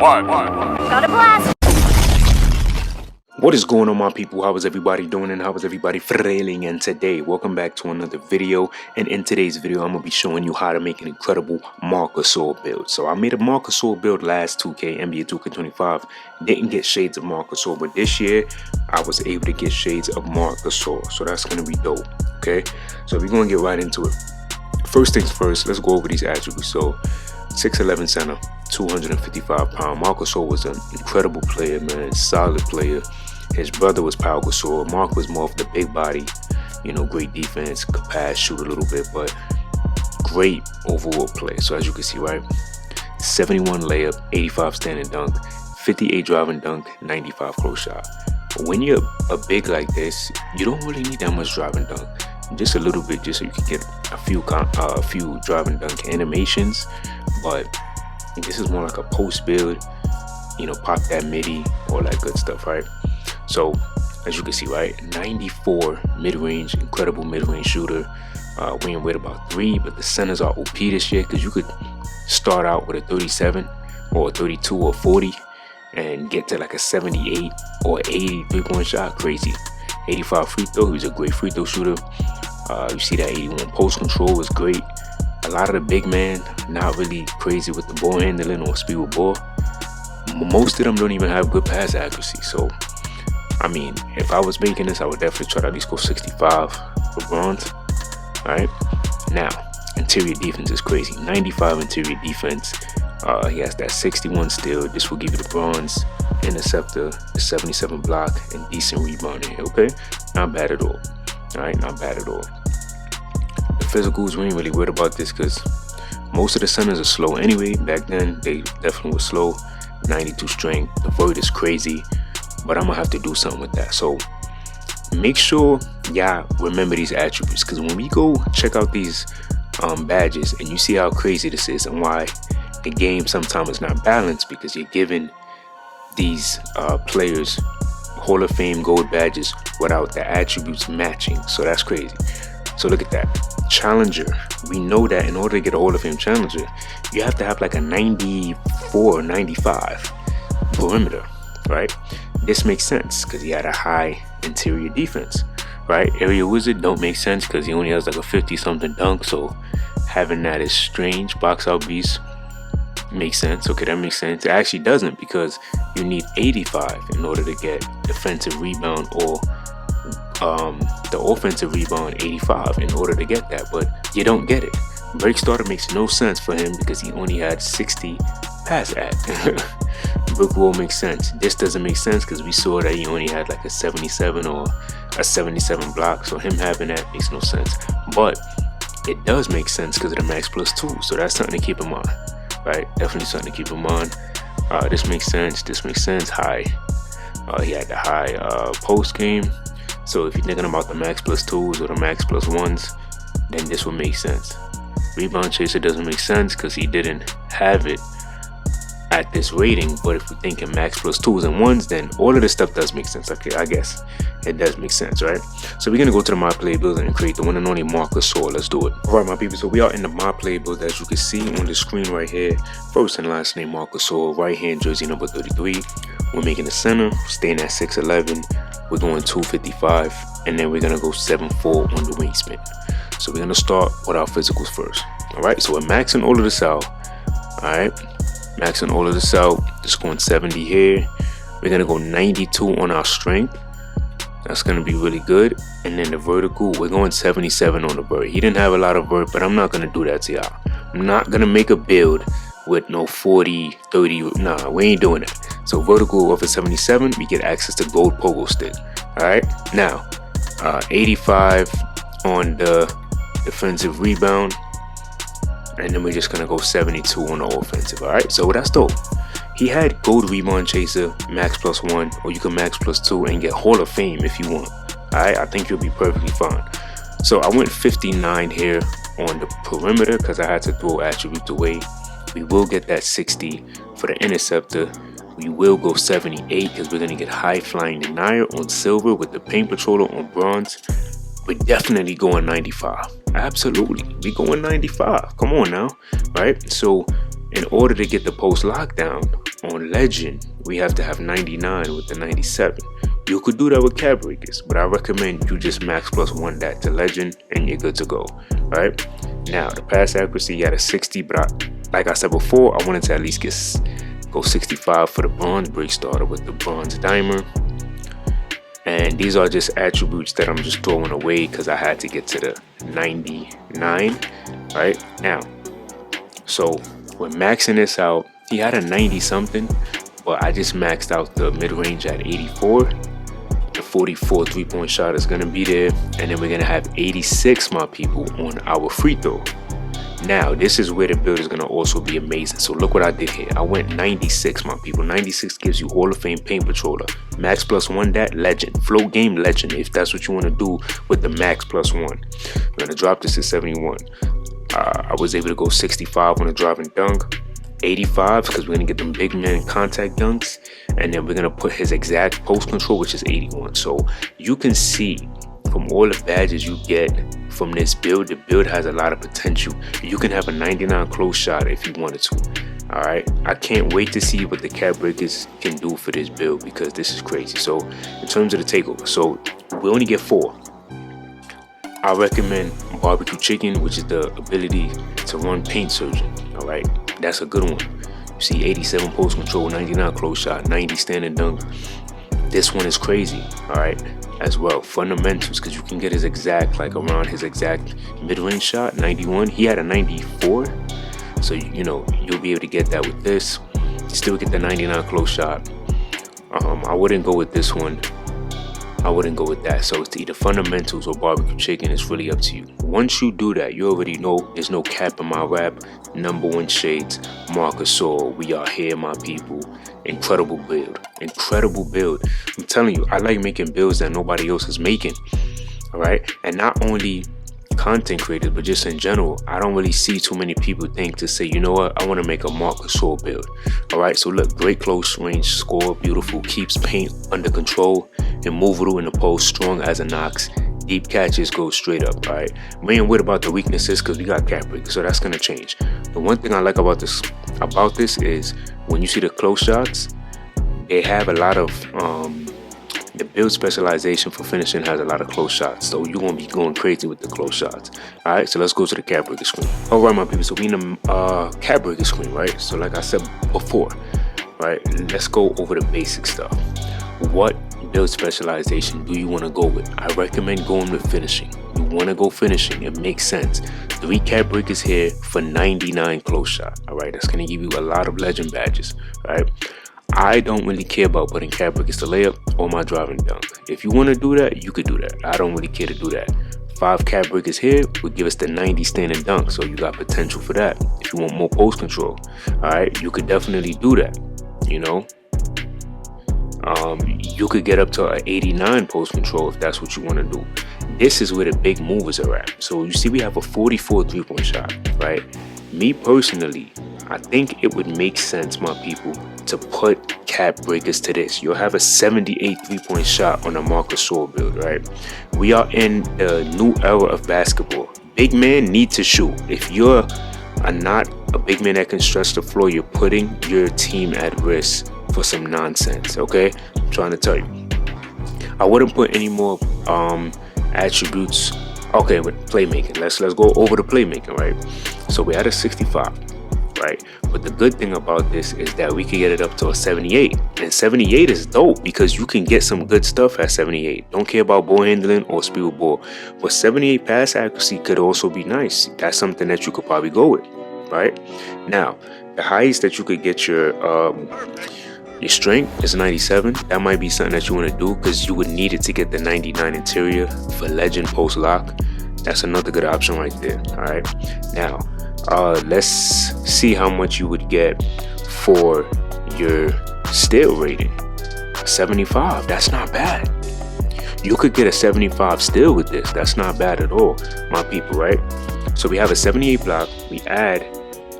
Got a blast. What is going on, my people? How is everybody doing and how is everybody feeling? And today, welcome back to another video. And in today's video, I'm going to be showing you how to make an incredible MARC GASOL build. So I made a MARC GASOL build last 2K, NBA 2K25. Didn't get shades of MARC GASOL, but this year, I was able to get shades of MARC GASOL. So that's going to be dope, okay? So we're going to get right into it. First things first, let's go over these attributes. So 6'11" center, 255 pound. MARC GASOL was an incredible player, man, solid player. His brother was Pau Gasol. Mark was more of the big body, you know, great defense, could pass, shoot a little bit, but great overall play. So as you can see, right, 71 layup, 85 standing dunk, 58 driving dunk, 95 close shot. But when you're a big like this, you don't really need that much driving dunk. Just a little bit, just so you can get a few driving dunk animations. But this is more like a post build, you know, pop that midi, all that good stuff, right? So as you can see, right, 94 mid-range, incredible mid-range shooter. Winning with about 3, but the centers are OP this year because you could start out with a 37 or a 32 or 40 and get to like a 78 or 80 3-point shot. Crazy. 85 free throw. He's a great free throw shooter. You see that 81 post control was great. A lot of the big man not really crazy with the ball handling or speed with ball. Most of them don't even have good pass accuracy. So I mean, if I was making this, I would definitely try to at least go 65 for bronze. Alright, now interior defense is crazy. 95 interior defense. He has that 61 steal. This will give you the bronze. Interceptor, the 77 block, and decent rebounding. Okay, not bad at all. Alright, not bad at all. The physicals, we ain't really worried about this because most of the centers are slow anyway. Back then, they definitely were slow. 92 strength. The void is crazy. But I'm gonna have to do something with that. So make sure y'all remember these attributes, because when we go check out these badges and you see how crazy this is and why the game sometimes is not balanced, because you're giving these players Hall of Fame gold badges without the attributes matching. So that's crazy. So look at that. Challenger, we know that in order to get a Hall of Fame challenger, you have to have like a 94 95 perimeter, right? This makes sense because he had a high interior defense, right? Area Wizard don't make sense because he only has like a 50-something dunk, so having that is strange. Box out beast makes sense. Okay, that makes sense. It actually doesn't, because you need 85 in order to get defensive rebound, or the offensive rebound 85 in order to get that, but you don't get it. Break starter makes no sense for him because he only had 60 pass at. Brick wall makes sense. This doesn't make sense because we saw that he only had like a 77 or a 77 block, so him having that makes no sense. But it does make sense because of the max plus 2, so that's something to keep in mind, right? Definitely something to keep in mind. This makes sense. This makes sense. High. He had the high post game, so if you're thinking about the max plus 2s or the max plus 1s, then this would make sense. Rebound chaser doesn't make sense because he didn't have it at this rating, but if we're thinking max plus 2s and 1s, then all of this stuff does make sense. Okay, I guess it does make sense, right? So we're gonna go to the My Play builder and create the one and only MARC GASOL. Let's do it. All right, my people, so we are in the My Play builder, as you can see on the screen right here. First and last name MARC GASOL, right hand jersey number 33. We're making the center, staying at 6'11". We're going 255, and then we're gonna go 7'4" on the wingspan. So we're gonna start with our physicals first. All right, so we're maxing all of this out. All right, maxing all of this out. Just going 70 here. We're gonna go 92 on our strength. That's gonna be really good. And then the vertical, we're going 77 on the vert. He didn't have a lot of vert, but I'm not gonna do that to y'all. I'm not gonna make a build with no 40, 30. Nah, we ain't doing that. So vertical off of 77, we get access to gold pogo stick. All right, now 85 on the defensive rebound, and then we're just gonna go 72 on the offensive. All right, so that's dope. He had gold rebound chaser, max plus 1, or you can max plus 2 and get Hall of Fame if you want. All right, I think you'll be perfectly fine. So I went 59 here on the perimeter because I had to throw attributes away. We will get that 60 for the interceptor. We will go 78 because we're gonna get high flying denier on silver with the paint patroller on bronze. We're definitely going 95. Absolutely, we going 95. Come on now, right? So in order to get the post lockdown on Legend, we have to have 99 with the 97. You could do that with cab breakers, but I recommend you just max plus one that to Legend and you're good to go. Right now, the pass accuracy, you had a 60, but like I said before, I wanted to at least go 65 for the bronze brake starter with the bronze dimer. And these are just attributes that I'm just throwing away because I had to get to the 99 right now. So we're maxing this out. He had a 90 something, but I just maxed out the mid-range at 84. The 44 3-point shot is gonna be there, and then we're gonna have 86, my people, on our free throw. Now this is where the build is gonna also be amazing. So look what I did here. I went 96, my people. 96 gives you Hall of Fame paint patroller. Max plus one that Legend. Float game Legend, if that's what you want to do with the max plus one. I'm gonna drop this to 71. I was able to go 65 on a driving dunk, 85 because we're gonna get them big man contact dunks, and then we're gonna put his exact post control, which is 81. So you can see from all the badges you get from this build, the build has a lot of potential. You can have a 99 close shot if you wanted to. All right, I can't wait to see what the cab breakers can do for this build because this is crazy. So in terms of the takeover, so we only get 4. I recommend barbecue chicken, which is the ability to run paint surgeon. All right, that's a good one. You see 87 post control, 99 close shot, 90 standing dunk. This one is crazy. All right, as well, fundamentals, because you can get his exact, like around his exact mid-range shot, 91. He had a 94, so you know you'll be able to get that with this. Still get the 99 close shot. I wouldn't go with this one. I wouldn't go with that. So it's either fundamentals or barbecue chicken. It's really up to you. Once you do that, you already know there's no cap in my rap. #1 shades, MARC GASOL. We are here, my people. Incredible build. Incredible build. I'm telling you, I like making builds that nobody else is making. All right. And not only content creators, but just in general, I don't really see too many people think to say, you know what, I want to make a MARC GASOL build. All right, so look, great close range score, beautiful, keeps paint under control, immovable in the post, strong as an ox, deep catches go straight up. All right, we ain't worried about the weaknesses because we got cap break, so that's gonna change. The one thing I like about this is when you see the close shots, they have a lot of the build specialization for finishing has a lot of close shots, so you're gonna be going crazy with the close shots. All right, so let's go to the cap breaker screen. All right, my people, so we in the cap breaker screen, right? So like I said before, right, let's go over the basic stuff. What build specialization do you want to go with? I recommend going with finishing. You want to go finishing, it makes sense. 3 cap breakers here for 99 close shot. All right, that's gonna give you a lot of legend badges. All right, I don't really care about putting cap breakers to layup or my driving dunk. If you want to do that, you could do that. I don't really care to do that. 5 cap breakers here would give us the 90 standing dunk, so you got potential for that. If you want more post control, all right, you could definitely do that. You know, you could get up to an 89 post control if that's what you want to do. This is where the big movers are at. So you see, we have a 44 3-point shot, right? Me personally, I think it would make sense, my people, to put cap breakers to this. You'll have a 78 3-point shot on a MARC GASOL build, right? We are in the new era of basketball. Big men need to shoot. If you're not a big man that can stretch the floor, you're putting your team at risk for some nonsense, okay? I'm trying to tell you. I wouldn't put any more attributes. Okay, with playmaking, let's go over the playmaking, right? So we had a 65, right? But the good thing about this is that we can get it up to a 78, and 78 is dope because you can get some good stuff at 78. Don't care about ball handling or speed with ball, but 78 pass accuracy could also be nice. That's something that you could probably go with, right? Now, the highest that you could get your strength is 97. That might be something that you want to do because you would need it to get the 99 interior for legend post lock. That's another good option right there. All right, now let's see how much you would get for your steal rating. 75. That's not bad. You could get a 75 steal with this. That's not bad at all, my people, right? So we have a 78 block. We add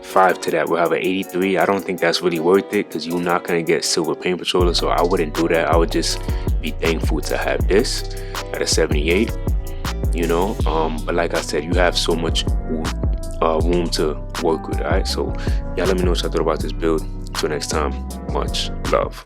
5 to that, we'll have an 83. I don't think that's really worth it because you're not going to get silver paint patroller, so I wouldn't do that. I would just be thankful to have this at a 78, you know. But like I said, you have so much room to work with. All right, so y'all let me know what y'all thought about this build. Until next time, much love.